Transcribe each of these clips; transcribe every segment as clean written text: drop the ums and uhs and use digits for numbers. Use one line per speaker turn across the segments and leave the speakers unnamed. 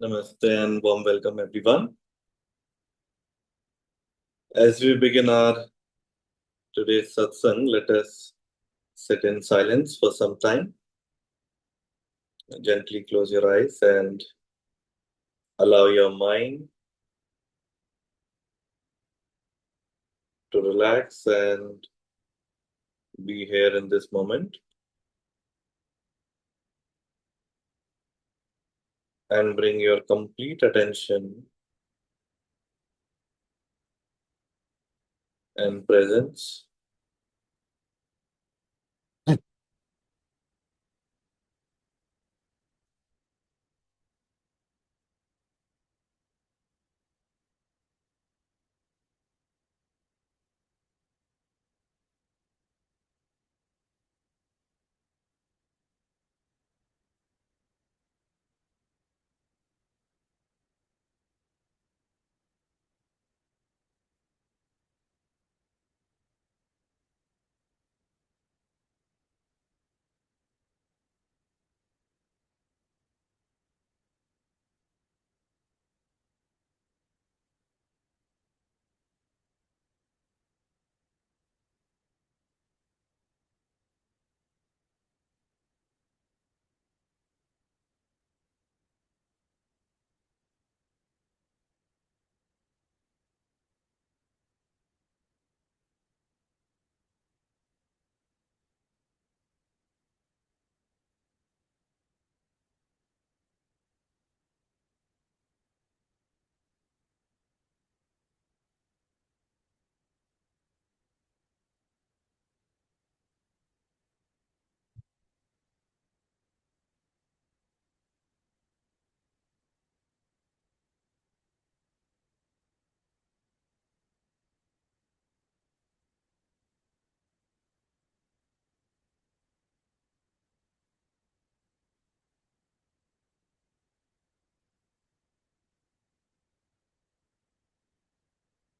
Namaste and warm welcome, everyone. As we begin our today's satsang, let us sit in silence for some time. Gently close your eyes and allow your mind to relax and be here in this moment. And bring your complete attention and presence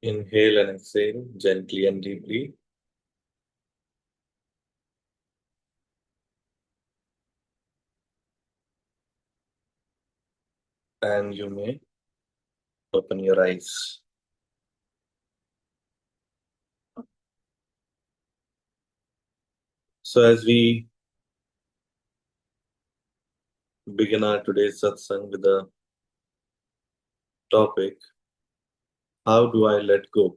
inhale and exhale gently and deeply. And you may open your eyes. So, as we begin our today's satsang with a topic, how do I let go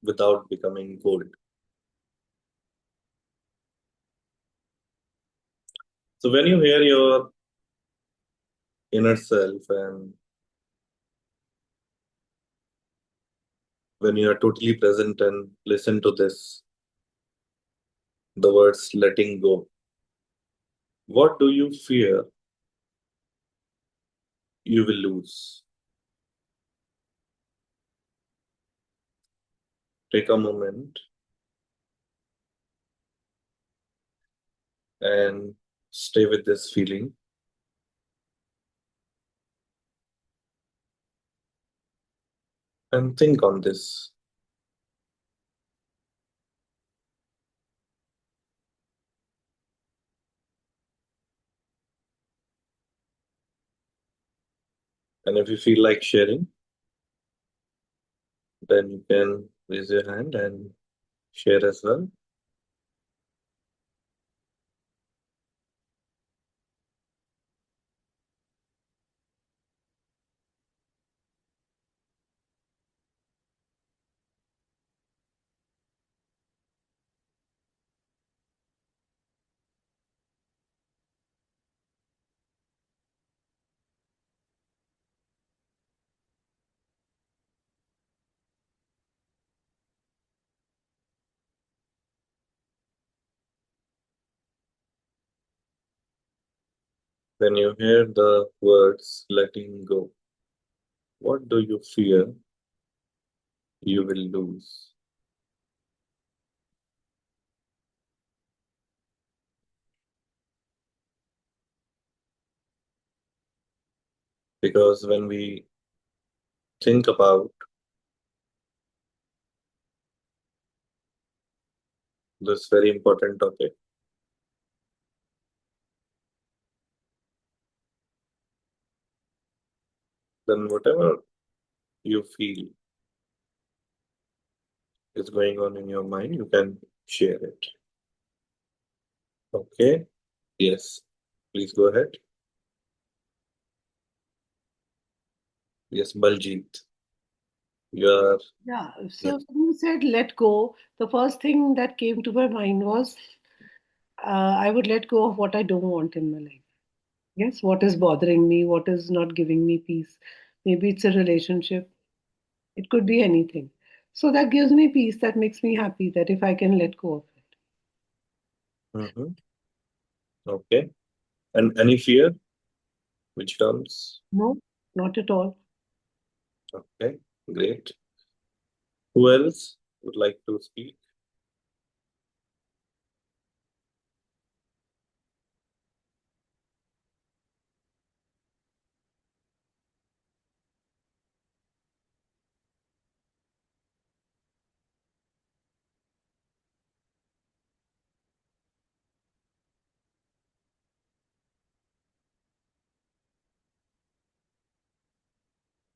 without becoming cold? So when you hear your inner self and when you are totally present and listen to this, the words letting go, what do you fear you will lose? Take a moment and stay with this feeling and think on this. And if you feel like sharing, then you can raise your hand and share as well. When you hear the words letting go, what do you fear you will lose? Because when we think about this very important topic, then whatever you feel is going on in your mind, you can share it. Okay? Yes. Please go ahead. Yes, Baljit. You are.
Yeah, so
Yes.
when you said let go, the first thing that came to my mind was I would let go of what I don't want in my life. Yes, what is bothering me, what is not giving me peace. Maybe it's a relationship, it could be anything. So that gives me peace, that makes me happy that if I can let go of it.
Mm-hmm. Okay. And any fear which comes?
No, not at all.
Okay. Great. Who else would like to speak?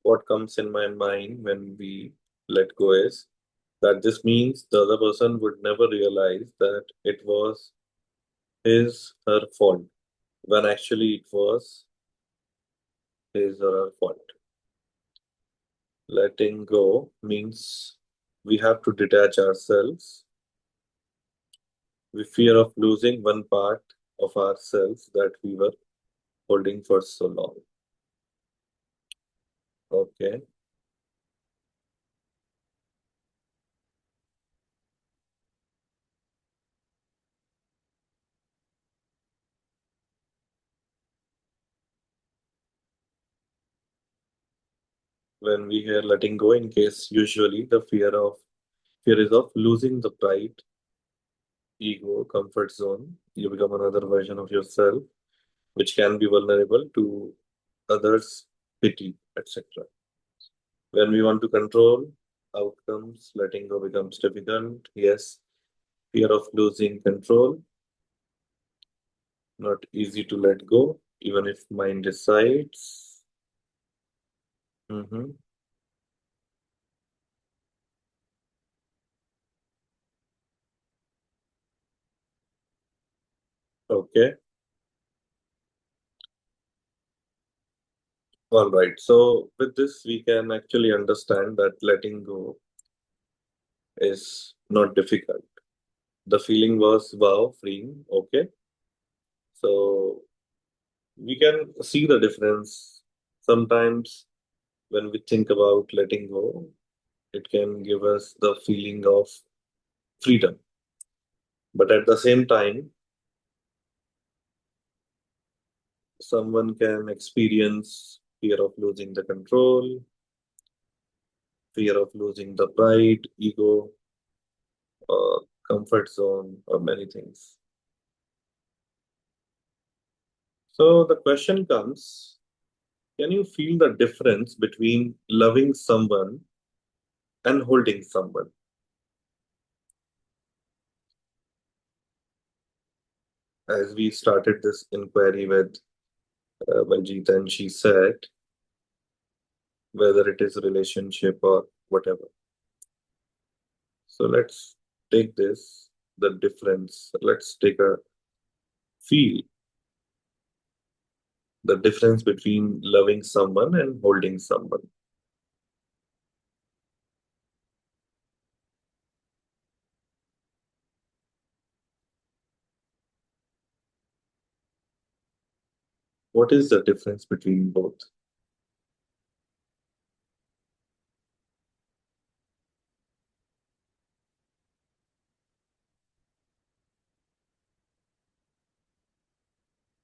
What comes in my mind when we let go is that this means the other person would never realize that it was his, her fault, when actually it was his or her fault. Letting go means we have to detach ourselves. We fear of losing one part of ourselves that we were holding for so long. Okay. When we hear letting go, in case usually the fear is of losing the pride, ego, comfort zone. You become another version of yourself, which can be vulnerable to others' pity, etc. When we want to control outcomes, letting go becomes difficult. Yes, fear of losing control, not easy to let go, even if mind decides. Hmm. Okay, all right. So, with this, we can actually understand that letting go is not difficult. The feeling was wow, freeing. Okay, so we can see the difference. Sometimes, when we think about letting go, it can give us the feeling of freedom. But at the same time, someone can experience fear of losing the control, fear of losing the pride, ego, comfort zone, or many things. So the question comes, can you feel the difference between loving someone and holding someone? As we started this inquiry with Manjeet, and she said, whether it is a relationship or whatever. So let's take this, the difference. Let's take a feel the difference between loving someone and holding someone. What is the difference between both?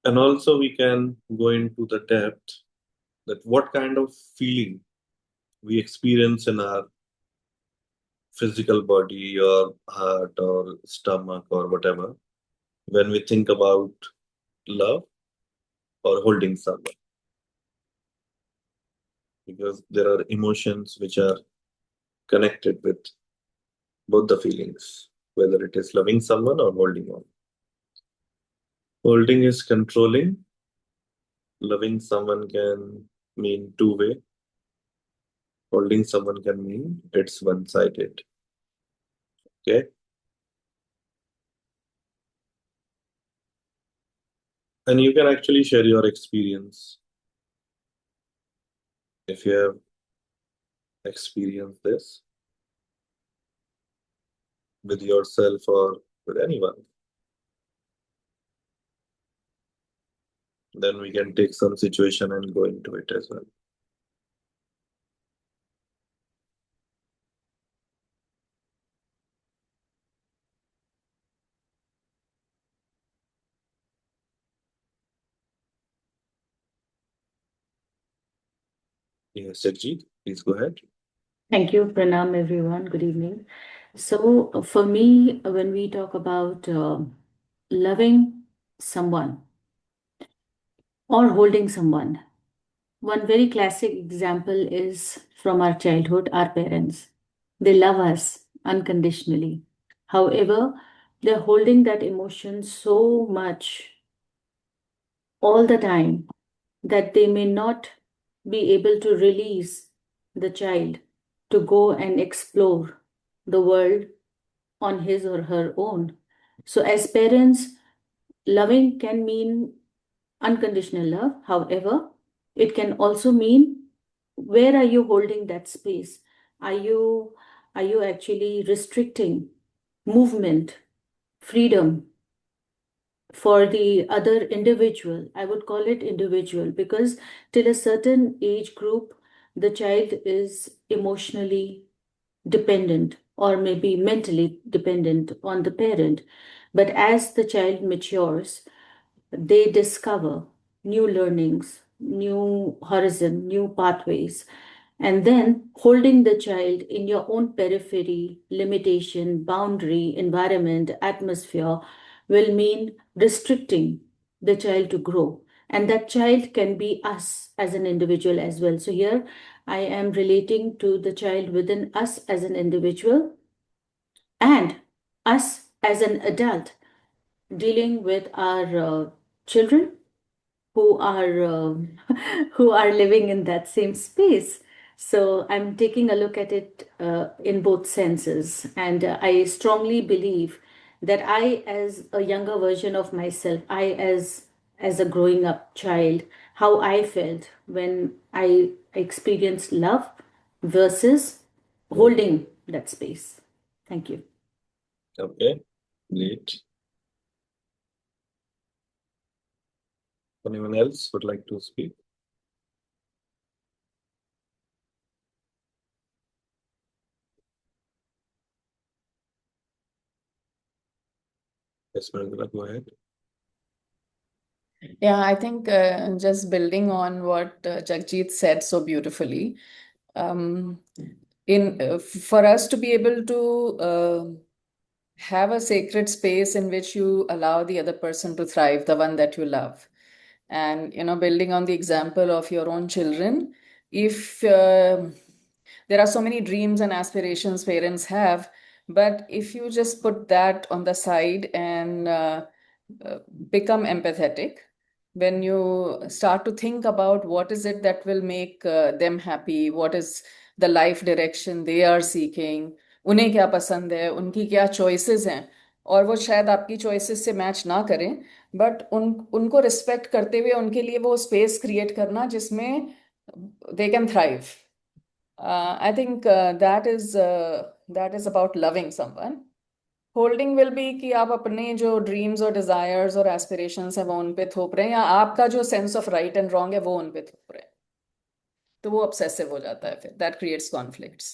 And also, we can go into the depth that what kind of feeling we experience in our physical body or heart or stomach or whatever when we think about love or holding someone. Because there are emotions which are connected with both the feelings, whether it is loving someone or holding on. Holding is controlling, loving someone can mean two-way. Holding someone can mean it's one-sided. Okay. And you can actually share your experience if you have experienced this with yourself or with anyone. Then we can take some situation and go into it as well. Yes, Jagjit, please go ahead.
Thank you, Pranam, everyone. Good evening. So, for me, when we talk about loving someone or holding someone, one very classic example is from our childhood, our parents. They love us unconditionally. However, they're holding that emotion so much all the time that they may not be able to release the child to go and explore the world on his or her own. So, as parents, loving can mean unconditional love. However, it can also mean where are you holding that space? Are you are you actually restricting movement, freedom for the other individual? I would call it individual because till a certain age group, the child is emotionally dependent or maybe mentally dependent on the parent. But as the child matures, they discover new learnings, new horizon, new pathways. And then holding the child in your own periphery, limitation, boundary, environment, atmosphere will mean restricting the child to grow. And that child can be us as an individual as well. So here I am relating to the child within us as an individual and us as an adult dealing with our children who are who are living in that same space. So I'm taking a look at it in both senses, and I strongly believe that I, as a younger version of myself, I as a growing up child, how I felt when I experienced love versus
Mhm.
holding that space. Thank you.
Okay, great. Anyone else would like to speak? Yes, Margula, go ahead.
Yeah, I think just building on what Jagjit said so beautifully, um, in for us to be able to have a sacred space in which you allow the other person to thrive, the one that you love, and building on the example of your own children, if there are so many dreams and aspirations parents have, but if you just put that on the side and uh, become empathetic, when you start to think about what is it that will make them happy, what is the life direction they are seeking, उन्हें क्या पसंद है, उनकी क्या choices हैं, और वो शायद आपकी चॉइसेस से मैच ना करें, बट उनको रिस्पेक्ट करते हुए उनके लिए वो स्पेस क्रिएट करना जिसमें they can thrive. I think that is about loving someone. Holding will be कि आप अपने जो ड्रीम्स और डिजायर्स और एस्पिरेशंस हैं वो उन पे थोप रहे हैं, या आपका जो sense of right and wrong है वो उन पे थोप रहे हैं, तो वो ऑब्सेसिव हो जाता है, फिर that creates conflicts.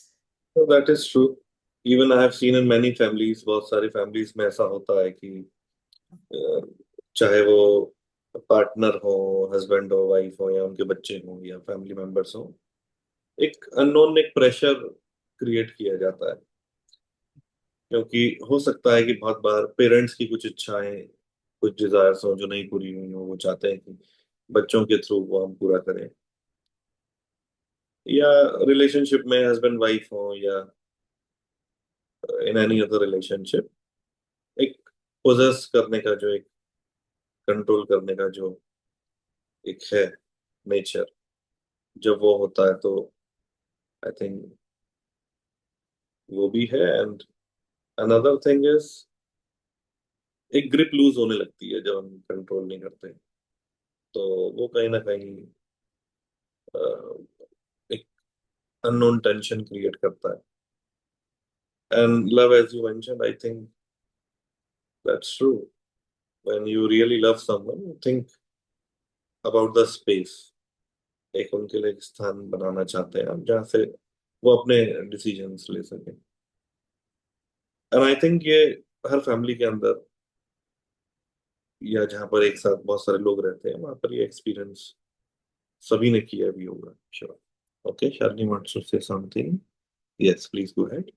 So that is true. Even I have seen in many families, बहुत सारी families में ऐसा होता है कि चाहे वो पार्टनर हो, हस्बैंड हो, वाइफ हो, या उनके बच्चे हो, या फैमिली मेंबर्स हो, एक अननोन एक प्रेशर क्रिएट किया जाता है, क्योंकि हो सकता है कि बहुत बार पेरेंट्स की कुछ इच्छाएं, कुछ डिजायर्स हो जो नहीं पूरी हुई हो, वो चाहते हैं कि बच्चों के थ्रू वो हम पूरा करें, या रिलेशनशिप में हस्बैंड वाइफ हो, या इन एनी अदर रिलेशनशिप, एक पोजेस करने का जो एक कंट्रोल करने का जो एक है नेचर, जब वो होता है तो आई थिंक वो भी है. एंड अनदर थिंग इज, एक ग्रिप लूज होने लगती है जब हम कंट्रोल नहीं करते. तो वो कहीं ना कहीं अ, एक अननोन टेंशन क्रिएट करता है. And love, as you mention, I think that's true. When you really love someone, you think about the space. एक उनके लिए एक स्थान बनाना चाहते हैं आप जहाँ से वो अपने डिसीजंस ले सकें. एंड आई थिंक ये हर फैमिली के अंदर, या जहाँ पर एक साथ बहुत सारे लोग रहते हैं, वहां पर ये एक्सपीरियंस सभी ने किया भी होगा. Sure. Okay, Shalini wants to say something. Yes, please go ahead.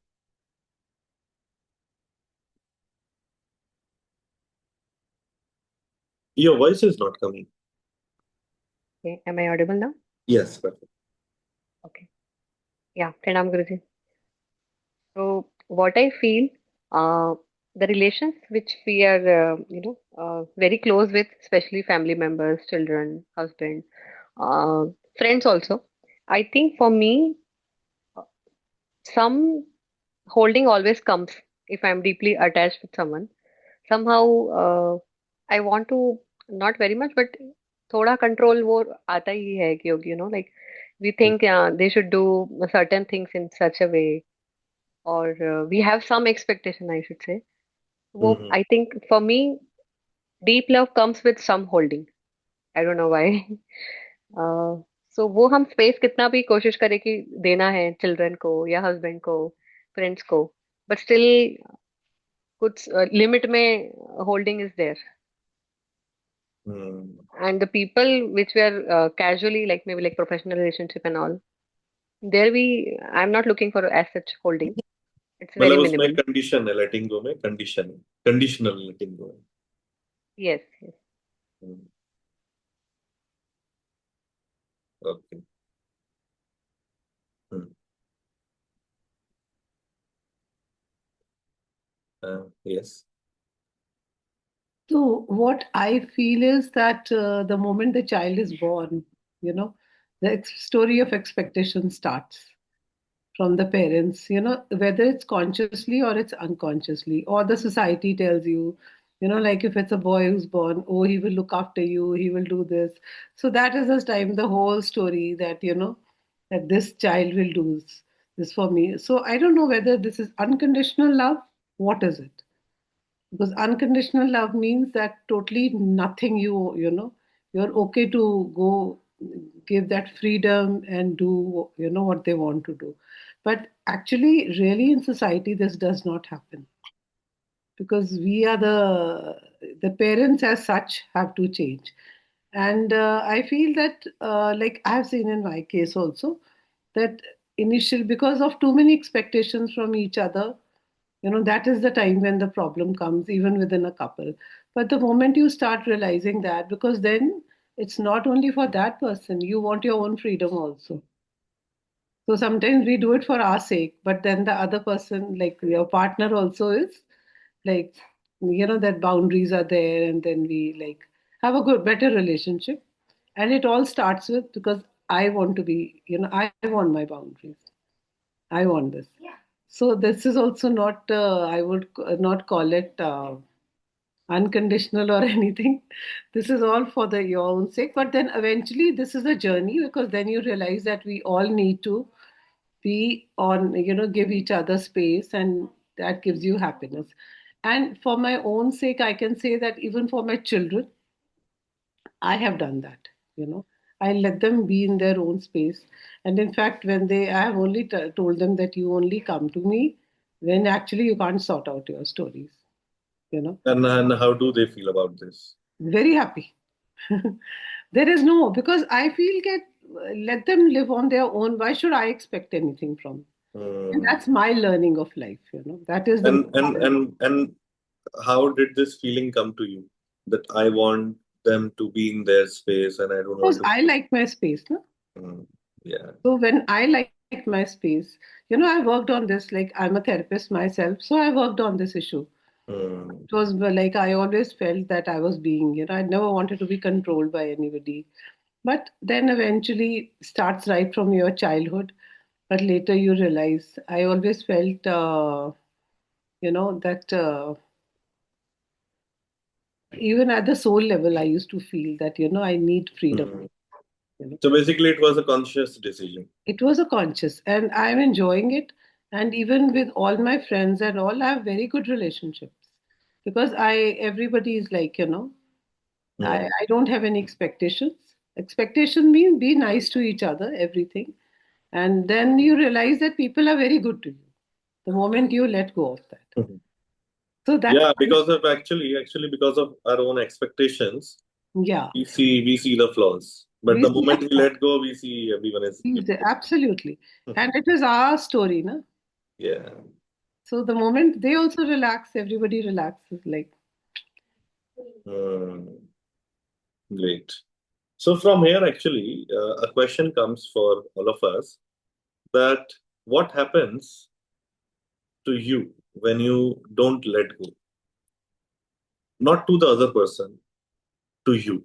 Your voice is not coming.
Okay, am I audible now?
Yes, perfect.
Okay. Yeah, Pranam Guruji. So, what I feel, uh, the relations which we are, very close with, especially family members, children, husband, uh, friends also. I think for me, some holding always comes if I'm deeply attached with someone. Somehow, I want to, not very much, but थोड़ा control वो आता ही है क्योंकि like we think they should do certain things in such a way, or we have some expectation, I should say. वो
Mm-hmm.
I think for me deep love comes with some holding. I don't know why. uh, so वो हम space कितना भी कोशिश करें कि देना है children को या husband को, friends को, but still कुछ limit में holding is there.
Mm.
And the people which were casually, like maybe like professional relationship and all, there we I'm not looking for as such holding. It's very
मतलब उसमें
minimal.
Condition है, लेटिंग गो में condition है, conditional लेटिंग गो है.
Yes, yes.
Okay. Yes.
So, what I feel is that the moment the child is born, you know, the story of expectation starts from the parents, whether it's consciously or it's unconsciously, or the society tells you, like if it's a boy who's born, oh, he will look after you, he will do this. So that is the time, the whole story that, that this child will do this for me. So I don't know whether this is unconditional love. What is it? Because unconditional love means that totally nothing you're okay to go give that freedom and do what they want to do. But actually really in society this does not happen, because we are the parents as such have to change. And I feel that like I have seen in my case also, that initial, because of too many expectations from each other, that is the time when the problem comes, even within a couple. But the moment you start realizing that, because then it's not only for that person, you want your own freedom also. So sometimes we do it for our sake, but then the other person, like your partner, also is like, that boundaries are there, and then we like have a good, better relationship. And it all starts with, because I want to be, I want my boundaries. I want this. So this is also not, I would not call it unconditional or anything. This is all for the your own sake. But then eventually, this is a journey, because then you realize that we all need to be on, give each other space, and that gives you happiness. And for my own sake, I can say that even for my children, I have done that. I let them be in their own space. And in fact, I have only told them that you only come to me when actually you can't sort out your stories.
And how do they feel about this?
Very happy. There is no, because I feel that let them live on their own. Why should I expect anything from? And
Hmm.
that's my learning of life. That is the.
And how did this feeling come to you, that I want them to be in their space and I don't want
Because
to?
I like my space. No?
Hmm. Yeah.
So when I like my space, I worked on this. Like I'm a therapist myself, so I worked on this issue.
Hmm.
It was like I always felt that I was being, I never wanted to be controlled by anybody. But then eventually starts right from your childhood. but later you realize. I always felt, that even at the soul level, I used to feel that, I need freedom.
Hmm.
You know,
So basically, it was a conscious decision.
it was a conscious, and I'm enjoying it. And even with all my friends and all, I have very good relationships because everybody is like,
Hmm.
I don't have any expectations. Expectation means be nice to each other, everything. And then you realize that people are very good to you the moment you let go of that.
Mhm.
So that,
Yeah, because of actually because of our own expectations,
yeah,
we see the flaws. But
we
the
see
moment we
that.
let go, we see everyone is beautiful.
Absolutely. And it is our story, no?
Yeah.
So the moment they also relax, everybody relaxes. Like,
Hmm. Great. So from here, actually, a question comes for all of us that what happens to you when you don't let go? Not to the other person, to you.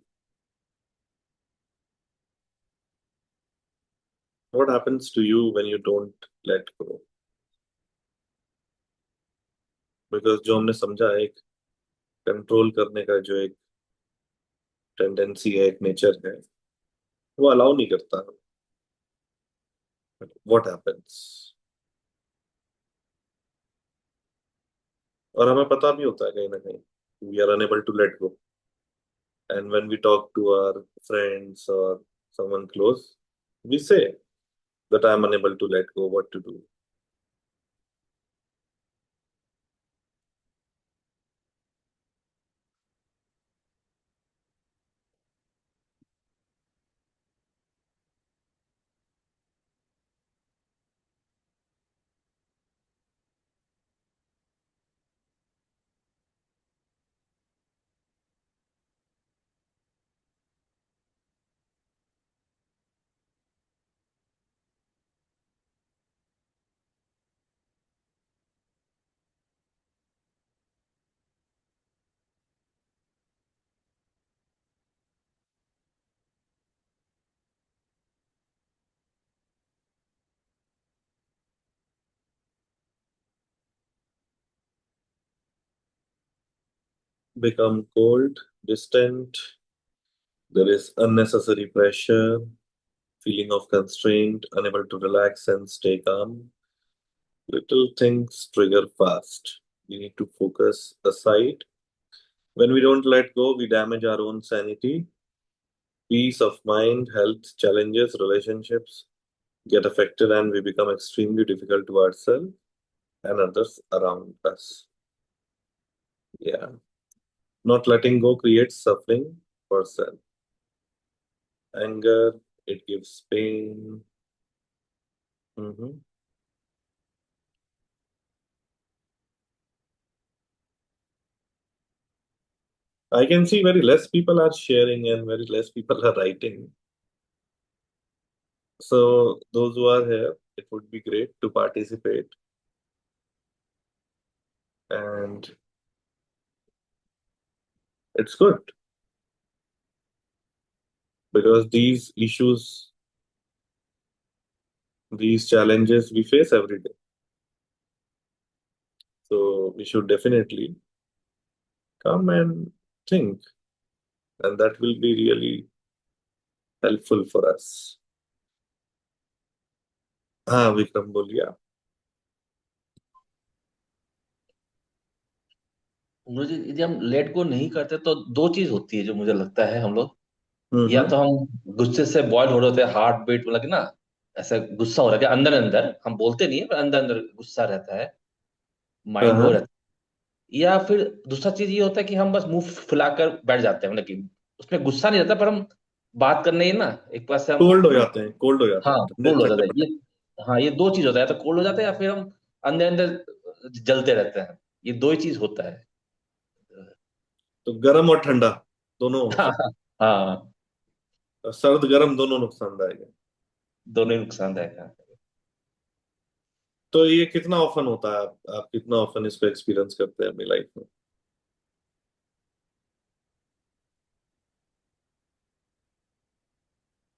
What happens to you when you don't let go? Because जो हमने समझा एक control करने का जो एक tendency है एक नेचर है वो अलाउ नहीं करता व्हाट हैपेंस और हमें पता भी होता है कहीं ना कहीं we are unable to let go and when we talk to our friends और someone close we say that I am unable to let go what to do become cold distant there is unnecessary pressure feeling of constraint unable to relax and stay calm. Little things trigger fast. We need to focus aside. When we don't let go, we damage our own sanity, peace of mind, health, challenges, relationships get affected, and we become extremely difficult to ourselves and others around us. Yeah. Not letting go creates suffering for self. Anger, it gives pain. Mhm. I can see very less people are sharing and very less people are writing. So those who are here, it would be great to participate. And it's good because these issues, these challenges we face every day. So we should definitely come and think, and that will be really helpful for us. हाँ विक्रम बोलिए
मुझे यदि हम let go नहीं करते तो दो चीज होती है जो मुझे लगता है हम लोग या
हम्म
तो हम गुस्से से बॉयल हो रहे होते हैं हार्ट बीट मतलब कि ना ऐसा गुस्सा हो रहा है कि अंदर अंदर हम बोलते नहीं है पर अंदर अंदर गुस्सा रहता है
हाँ
माइंड वो
हाँ
रहता है या फिर दूसरा चीज ये होता है कि हम बस मुंह फुलाकर बैठ जाते हैं मतलब कि उसमें गुस्सा नहीं रहता पर हम बात करने ही ना एक पास से हम
कोल्ड हो जाते
हाँ
हैं ठंडे
कोल्ड हो
ठंडे
जाता है ये हाँ ये दो चीज होता है या तो कोल्ड हो जाता है या फिर हम अंदर अंदर जलते रहते हैं ये दो ही चीज होता है
तो गर्म और ठंडा दोनों हो
हाँ
सकते
हाँ
हैं सर्द गर्म दोनों नुकसानदायक है
दोनों ही नुकसानदायक है
तो ये कितना ऑफन होता है आप कितना ऑफन इसको एक्सपीरियंस करते हैं अपनी लाइफ में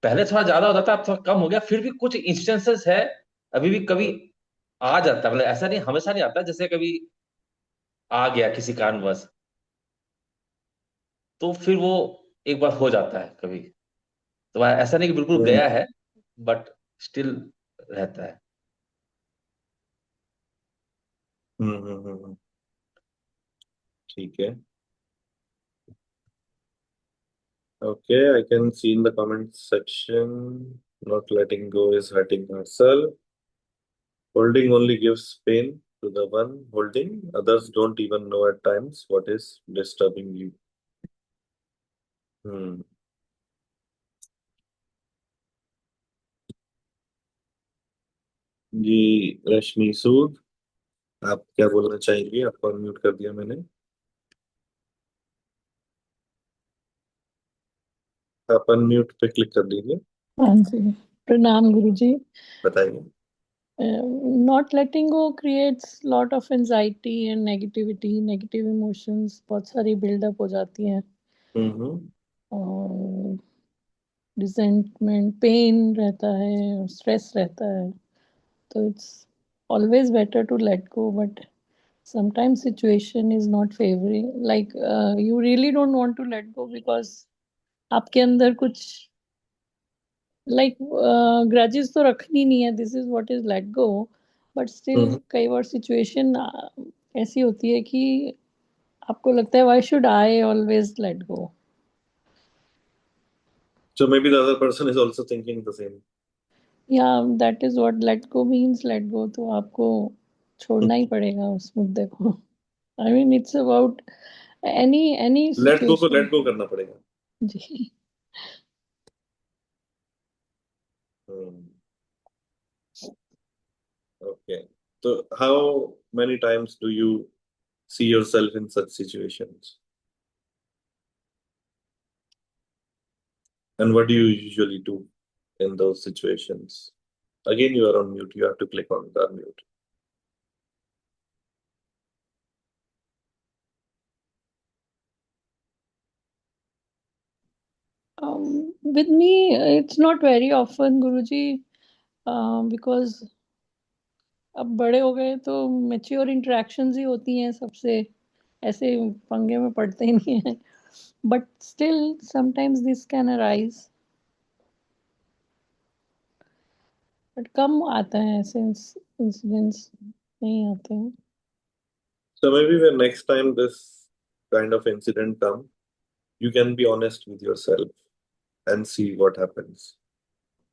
पहले थोड़ा ज्यादा होता था अब थोड़ा कम हो गया फिर भी कुछ इंस्टेंसेस है अभी भी कभी आ जाता है, मतलब ऐसा नहीं, हमेशा नहीं आता, जैसे कभी आ गया किसी कारणवश, तो फिर वो एक बार हो जाता है कभी। तो ऐसा नहीं कि बिल्कुल
हम्म
गया है, बट स्टिल रहता है।
ठीक है. Okay, I can see in the comment section, not letting go is hurting herself. Holding only gives pain to the one holding. Others don't even know at times what is disturbing you. Hmm. जी, रश्मि सूद, आप क्या बोलना चाहेंगे? आपको unmute कर दिया मैंने. आप unmute पे क्लिक कर दीजिए.
हाँ जी, प्रणाम गुरुजी।
बताइए.
Not letting go creates lot of anxiety and negativity, negative emotions बहुत सारी build up हो जाती हैं
हम्म.
और resentment, pain रहता है और stress रहता है, तो it's always better to let go, but sometimes situation is not favoring, like you really don't want to let go because आपके अंदर कुछ लाइक ग्रजेस तो रखनी नहीं है, this is what is let go, but still
hmm.
कई बार situation ऐसी होती है कि आपको लगता है why should I always let go.
So maybe the other person is also thinking the same.
या that is what let go means, let go तो आपको छोड़ना ही पड़ेगा उस मुद्दे को। I mean it's about any
let go को
situation.
Let go करना पड़ेगा.
जी।
Hmm. Okay. So how many times do you see yourself in such situations? And what do you usually do in those situations? Again, you are on mute. You have to click on the mute.
With me it's not very often Guruji, because अब बड़े हो गए तो mature interactions ही होती हैं सबसे, ऐसे पंगे में पड़ते ही नहीं हैं, but still sometimes this can arise, but कम आता है ऐसे इंसिडेंट्स, नहीं आते हैं।
So maybe when next time this kind of incident come, you can be honest with yourself and see what happens.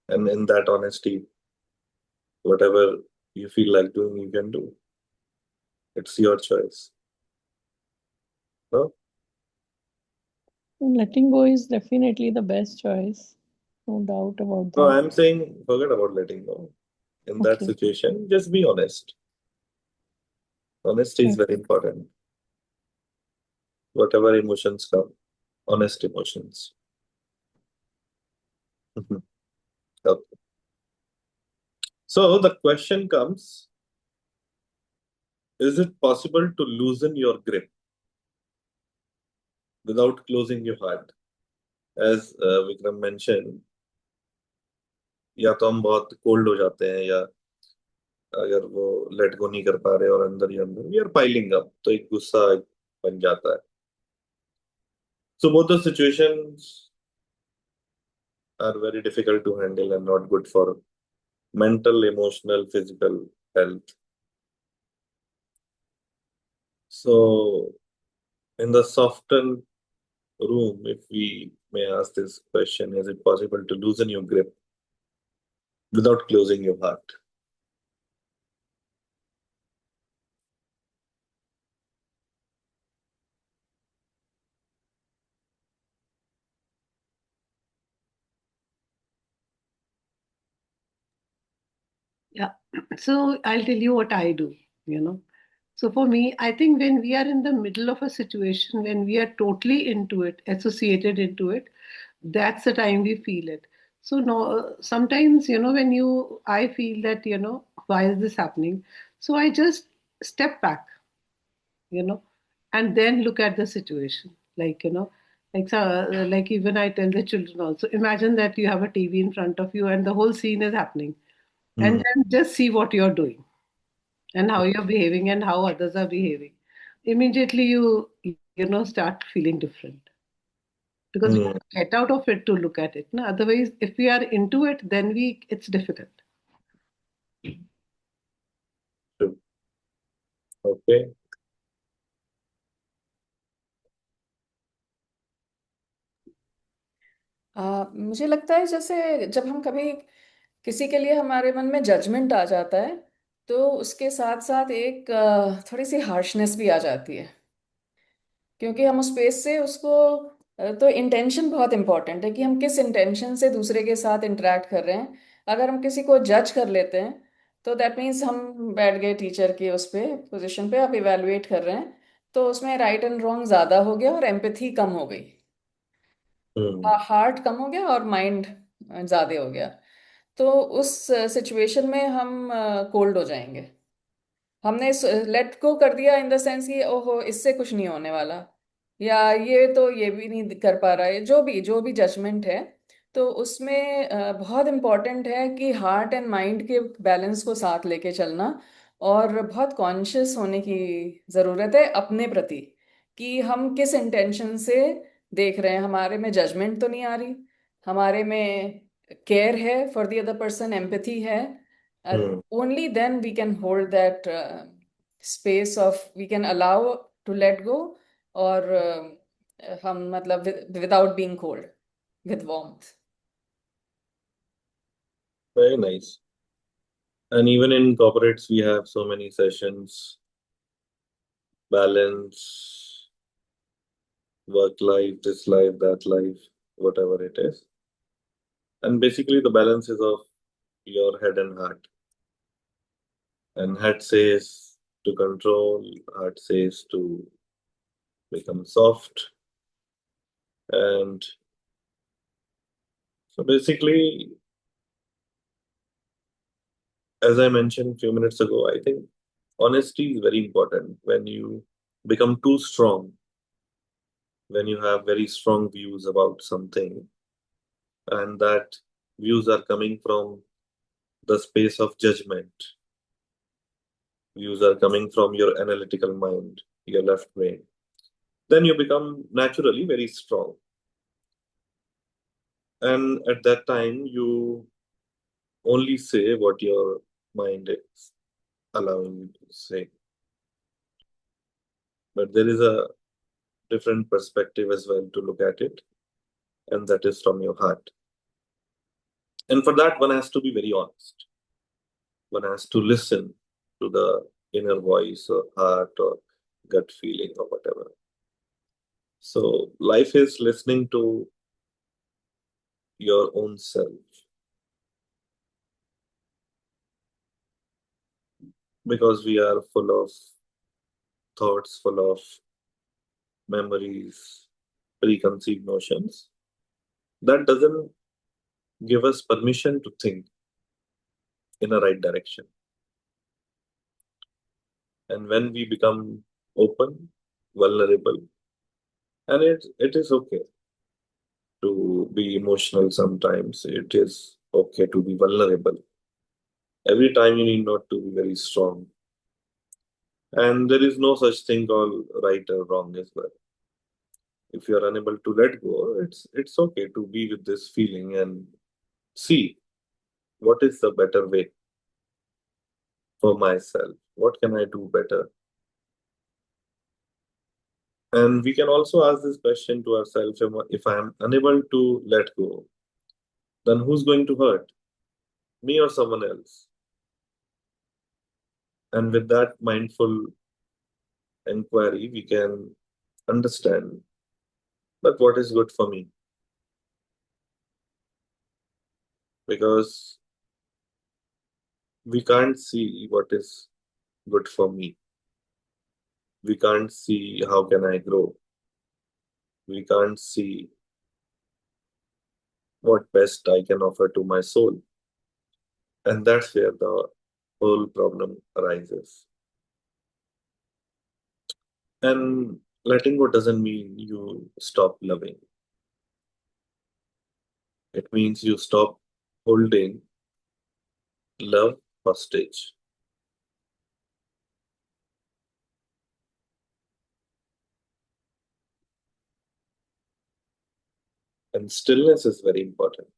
And in that honesty, whatever you feel like doing, you can do. It's your choice. No?
Letting go is definitely the best choice, no doubt about
No,
that.
I'm saying forget about letting go. In that
Okay,
situation, just be honest. Honesty is very important. Whatever emotions come, honest emotions. Okay. So the question comes, is it possible to loosen your grip without closing your heart? As Vikram mentioned, या तो हम बहुत cold हो जाते हैं, या अगर वो लेट गो नहीं कर पा रहे और अंदर ही अंदर वी आर पाइलिंग अप, तो एक गुस्सा बन जाता है. So both the situations are very difficult to handle and not good for mental, emotional, physical health. So, in the softened room, if we may ask this question, is it possible to loosen your grip without closing your heart?
Yeah. So I'll tell you what I do, you know. So for me, I think when we are in the middle of a situation, when we are totally into it, associated into it, that's the time we feel it. So no, sometimes, when I feel that, why is this happening? So I just step back, you know, and then look at the situation. Like even I tell the children also, imagine that you have a TV in front of you and the whole scene is happening. and
Mm.
then just see what you're doing and how you're behaving and how others are behaving. Immediately start feeling different because we
Mm.
get out of it to look at it. No? Otherwise, if we are into it, then it's difficult.
True. Okay.
मुझे लगता है जैसे जब हम कभी किसी के लिए हमारे मन में जजमेंट आ जाता है तो उसके साथ साथ एक थोड़ी सी हार्शनेस भी आ जाती है क्योंकि हम उस स्पेस से उसको तो इंटेंशन बहुत इंपॉर्टेंट है कि हम किस इंटेंशन से दूसरे के साथ इंटरेक्ट कर रहे हैं। अगर हम किसी को जज कर लेते हैं तो दैट मीन्स हम बैठ गए टीचर के उस पे पोजीशन पे, आप इवेलुएट कर रहे हैं तो उसमें राइट एंड रॉन्ग ज्यादा हो गया और एम्पैथी कम हो गई।
Mm.
हार्ट कम हो गया और माइंड ज्यादा हो गया। तो उस सिचुएशन में हम कोल्ड हो जाएंगे। हमने लेट गो कर दिया इन द सेंस कि ओहो इससे कुछ नहीं होने वाला, या ये तो ये भी नहीं कर पा रहा है, जो भी जजमेंट है। तो उसमें बहुत इम्पोर्टेंट है कि हार्ट एंड माइंड के बैलेंस को साथ लेके चलना और बहुत कॉन्शियस होने की ज़रूरत है अपने प्रति कि हम किस इंटेंशन से देख रहे हैं। हमारे में जजमेंट तो नहीं आ रही, हमारे में केयर है for the other person, empathy है।
Mm.
Only then we can hold that space of we can allow to let go, और हम मतलब without being cold, with warmth.
Very nice. And even in corporates, we have so many sessions, balance, work life, this life, that life, whatever it is. And basically, the balance is of your head and heart. And head says to control, heart says to become soft. And so basically, as I mentioned a few minutes ago, I think honesty is very important. When you become too strong, when you have very strong views about something, and that views are coming from the space of judgment, views are coming from your analytical mind, your left brain, then you become naturally very strong. And at that time, you only say what your mind is allowing you to say. But there is a different perspective as well to look at it, and that is from your heart. And for that, one has to be very honest. One has to listen to the inner voice or heart or gut feeling or whatever. So, life is listening to your own self, because we are full of thoughts, full of memories, preconceived notions. That doesn't give us permission to think in a right direction. And when we become open, vulnerable, and it is okay to be emotional sometimes, it is okay to be vulnerable. Every time you need not to be very strong. And there is no such thing called right or wrong as well. If you are unable to let go, it's okay to be with this feeling and see what is the better way for myself. What can I do better? And we can also ask this question to ourselves: if I am unable to let go, then who's going to hurt? Me or someone else? And with that mindful inquiry, we can understand that what is good for me. Because we can't see what is good for me. We can't see how can I grow. We can't see what best I can offer to my soul. And that's where the whole problem arises. And letting go doesn't mean you stop loving. It means you stop holding love hostage. And stillness is very important.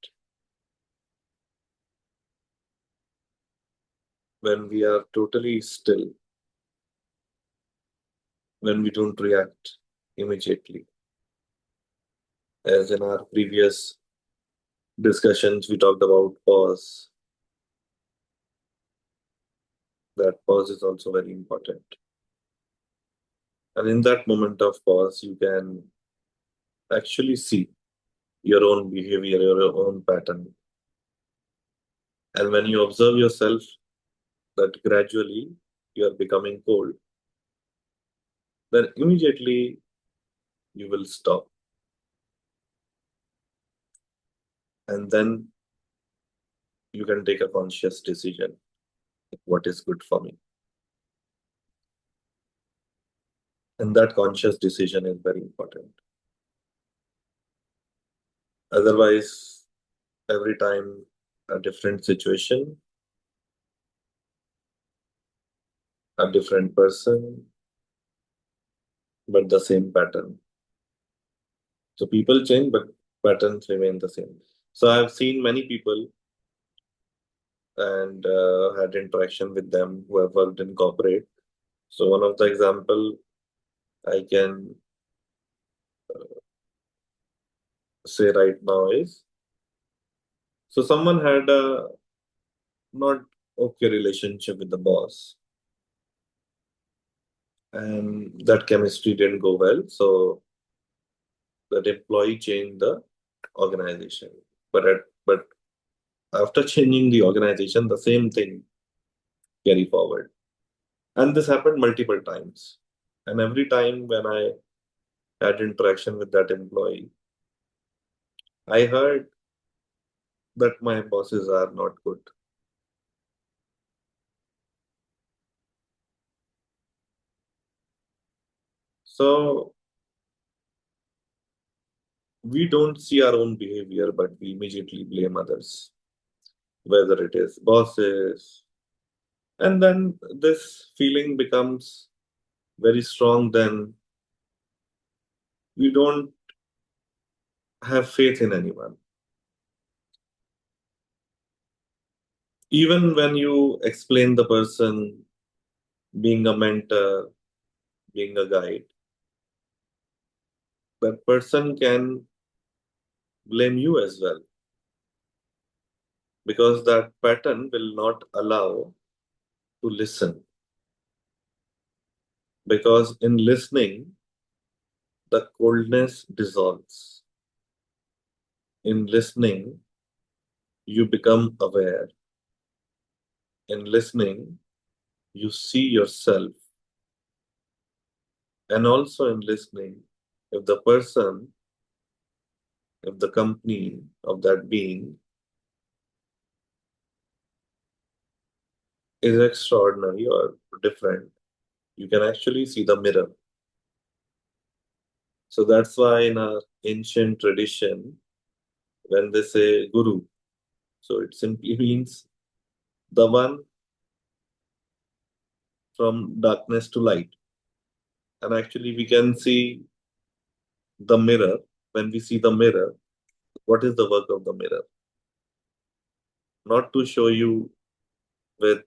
When we are totally still, when we don't react immediately, as in our previous discussions, we talked about pause. That pause is also very important. And in that moment of pause, you can actually see your own behavior, your own pattern. And when you observe yourself that gradually you are becoming cold, then immediately you will stop. And then you can take a conscious decision, what is good for me. And that conscious decision is very important. Otherwise, every time a different situation, a different person, but the same pattern. So people change, but patterns remain the same. So I've seen many people and had interaction with them who have worked in corporate. So one of the example I can say right now is, so someone had a not okay relationship with the boss, and that chemistry didn't go well. So that employee changed the organization. But after changing the organization, the same thing carry forward. And this happened multiple times. And every time when I had interaction with that employee, I heard that my bosses are not good. So we don't see our own behavior, but we immediately blame others, whether it is bosses. And then this feeling becomes very strong, then we don't have faith in anyone. Even when you explain the person, being a mentor, being a guide, that person can blame you as well, because that pattern will not allow to listen. Because in listening, the coldness dissolves. In listening, you become aware. In listening, you see yourself. And also in listening, if the person, if the company of that being is extraordinary or different, you can actually see the mirror. So that's why in our ancient tradition, when they say guru, so it simply means the one from darkness to light. And actually, we can see the mirror. When we see the mirror, what is the work of the mirror? Not to show you with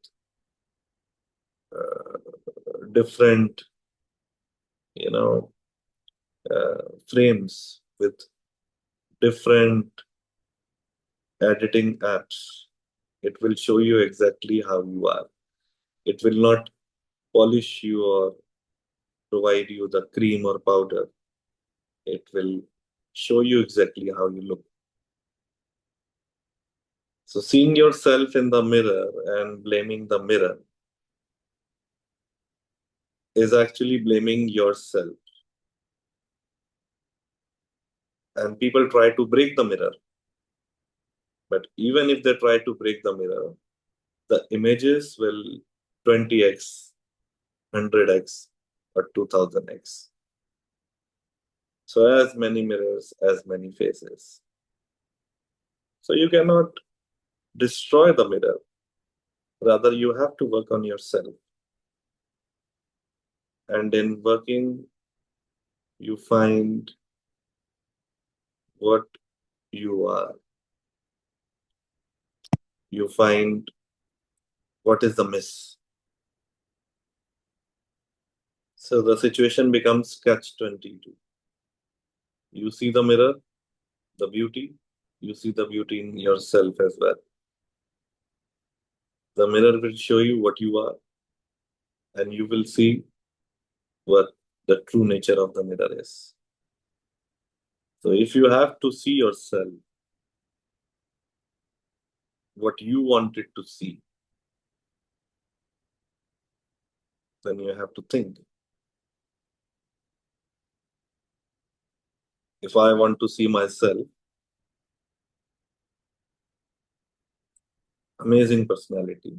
different, you know, frames with different editing apps. It will show you exactly how you are. It will not polish you or provide you the cream or powder. It will show you exactly how you look. So seeing yourself in the mirror and blaming the mirror is actually blaming yourself. And people try to break the mirror. But even if they try to break the mirror, the images will 20x, 100x, or 2000x. So as many mirrors, as many faces. So you cannot destroy the mirror. Rather, you have to work on yourself. And in working, you find what you are. You find what is the miss. So the situation becomes catch 22. You see the mirror, the beauty, you see the beauty in yourself as well. The mirror will show you what you are, and you will see what the true nature of the mirror is. So if you have to see yourself, what you wanted to see, then you have to think. If I want to see myself, amazing personality,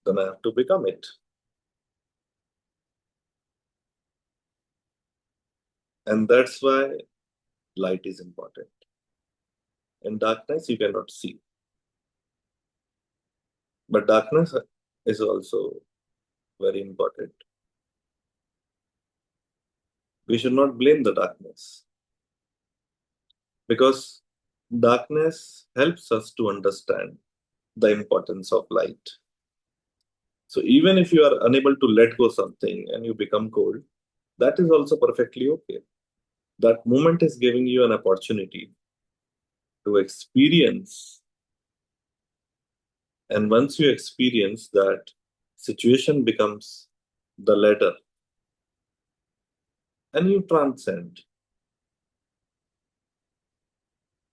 then I have to become it. And that's why light is important. In darkness, you cannot see. But darkness is also very important. We should not blame the darkness, because darkness helps us to understand the importance of light. So even if you are unable to let go something and you become cold, that is also perfectly okay. That moment is giving you an opportunity to experience. And once you experience that, situation becomes the ladder and you transcend,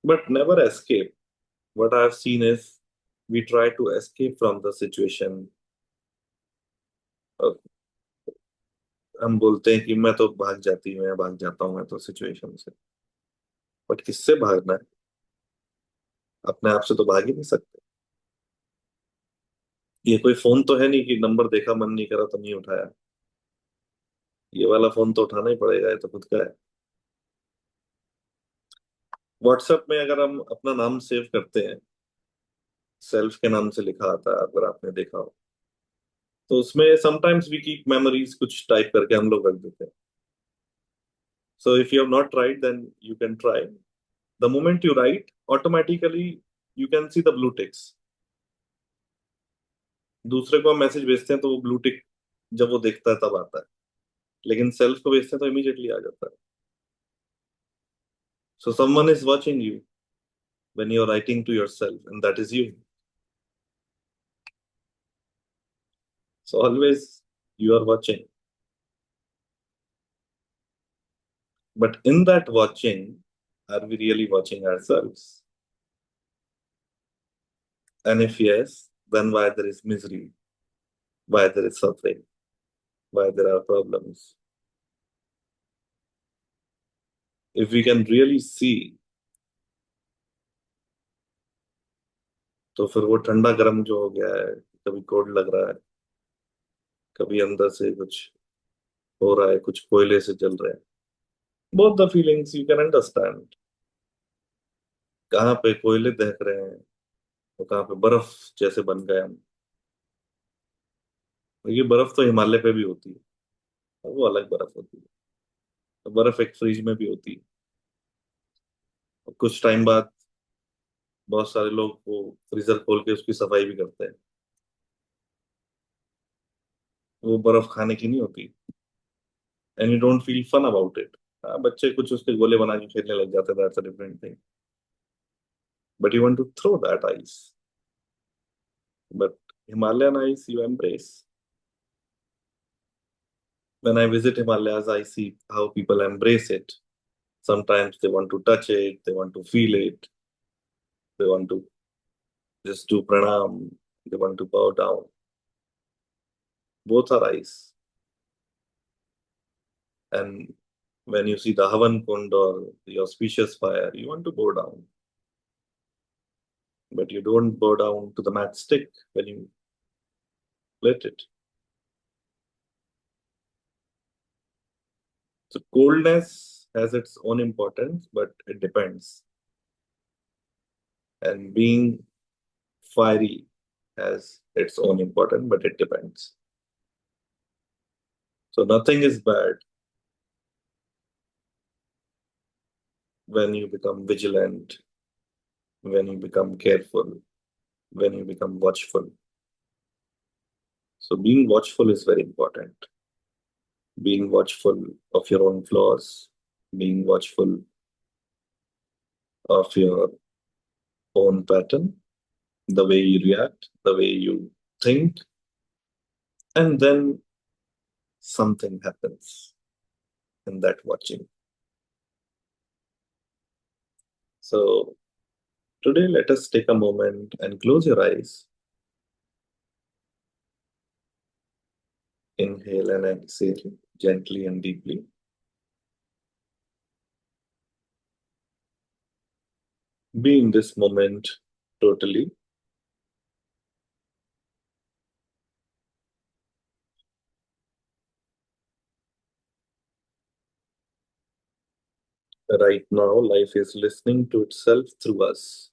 but never escape. What I've seen is we try to escape from the situation. हम बोलते हैं कि मैं तो भाग जाती हूँ, मैं भाग जाता हूँ, मैं तो सिचुएशन से। बट किससे भागना है? अपने आप से तो भाग ही नहीं सकते। ये कोई फोन तो है नहीं कि नंबर देखा, मन नहीं करा तो नहीं उठाया। ये वाला फोन तो उठाना ही पड़ेगा, ये तो खुद का है। व्हाट्सएप में अगर हम अपना नाम सेव करते हैं, सेल्फ के नाम से लिखा आता है, अगर आपने देखा हो, तो उसमें समटाइम्स वी कीप मेमोरीज कुछ टाइप करके हम लोग रख देते हैं। So if you have not tried, then you can try. The moment you write, automatically you can see the blue ticks. दूसरे को हम मैसेज भेजते हैं तो वो ब्लू टिक जब वो देखता है तब आता है, लेकिन सेल्फ को भेजते हैं तो इमीडिएटली आ जाता है। So someone is watching you when you're writing to yourself, and that is you. So always you are watching. But in that watching, are we really watching ourselves? And if yes, then why there is misery? Why there is suffering? Why there are problems? If we can really see, तो फिर वो ठंडा गर्म जो हो गया है, कभी कोल्ड लग रहा है, कभी अंदर से कुछ हो रहा है, कुछ कोयले से जल रहे हैं, both the feelings you can understand. कहाँ पे कोयले दहक रहे हैं तो कहाँ पे बर्फ जैसे बन गए हम। ये बर्फ तो हिमालय पे भी होती है, और वो अलग बर्फ होती है। तो बर्फ एक फ्रिज में भी होती है, और कुछ टाइम बाद बहुत सारे लोग वो फ्रीजर खोल के उसकी सफाई भी करते हैं। वो बर्फ खाने की नहीं होती, and you don't feel fun about it. बच्चे कुछ उसके गोले बना के खेलने लग जाते हैं, that's a different thing, but you want to throw that ice. But Himalayan ice you embrace. When I visit Himalayas, I see how people embrace it. Sometimes they want to touch it, they want to feel it, they want to just do pranam, they want to bow down. Both are ice. And when you see the Havan Kund or the auspicious fire, you want to bow down. But you don't bow down to the matchstick when you lit it. So coldness has its own importance, but it depends. And being fiery has its own importance, but it depends. So nothing is bad when you become vigilant, when you become careful, when you become watchful. So being watchful is very important. Being watchful of your own flaws, being watchful of your own pattern, the way you react, the way you think, and then something happens in that watching. So today, let us take a moment and close your eyes. Inhale and exhale gently and deeply. Be in this moment totally. Right now, life is listening to itself through us.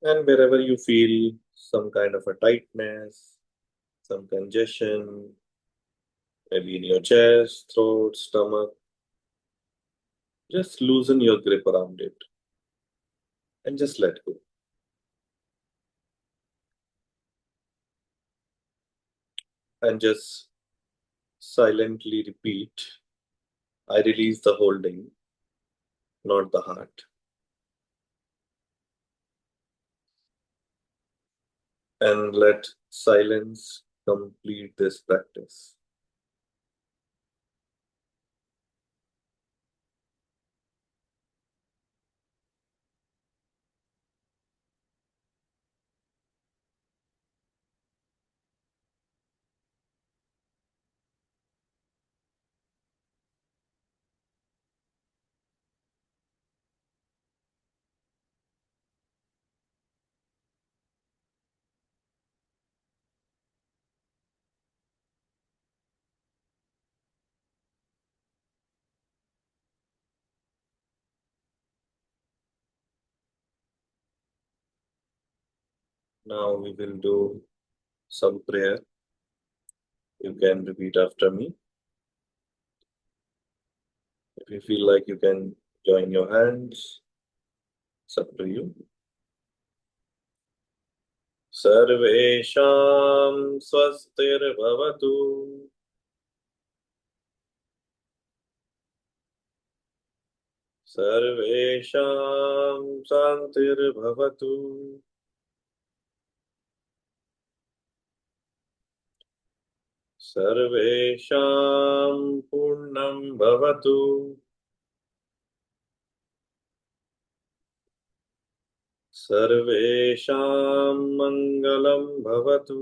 And wherever you feel some kind of a tightness, some congestion, maybe in your chest, throat, stomach, just loosen your grip around it and just let go. And just silently repeat, I release the holding, not the heart. And let silence complete this practice. Now we will do some prayer. You can repeat after me. If you feel like you can join your hands, it's up to you. Sarvesham swastirbhavatu. Sarvesham santirbhavatu. Sarvesham purnam bhavatu. Sarvesham mangalam bhavatu.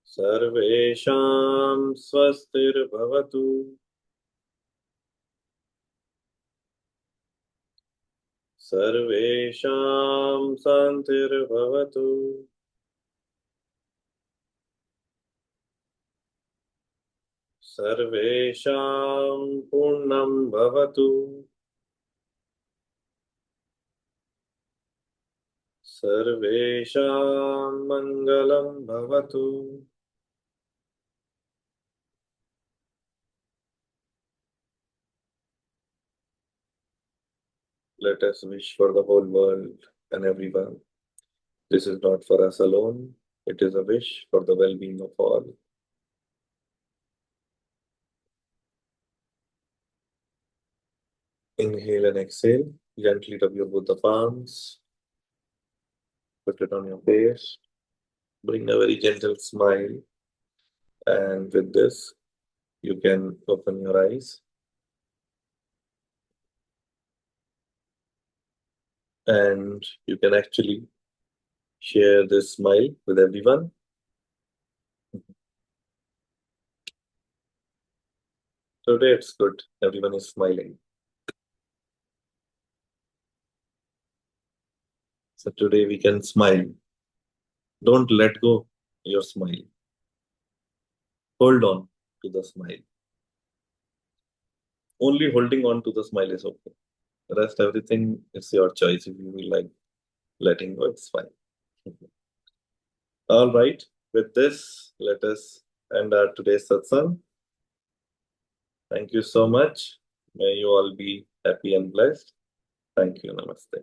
Sarvesham swastirbhavatu. Sarvesham santirbhavatu. Sarvesham purnam bhavatu. Sarvesham mangalam bhavatu. Let us wish for the whole world and everyone. This is not for us alone. It is a wish for the well-being of all. Inhale and exhale. Gently rub your both the palms. Put it on your face. Bring a very gentle smile. And with this, you can open your eyes. And you can actually share this smile with everyone. Today it's good. Everyone is smiling. So today we can smile. Don't let go your smile. Hold on to the smile. Only holding on to the smile is okay. The rest, everything, it's your choice. If you feel like letting go, it's fine. All right. With this, let us end our today's satsang. Thank you so much. May you all be happy and blessed. Thank you. Namaste.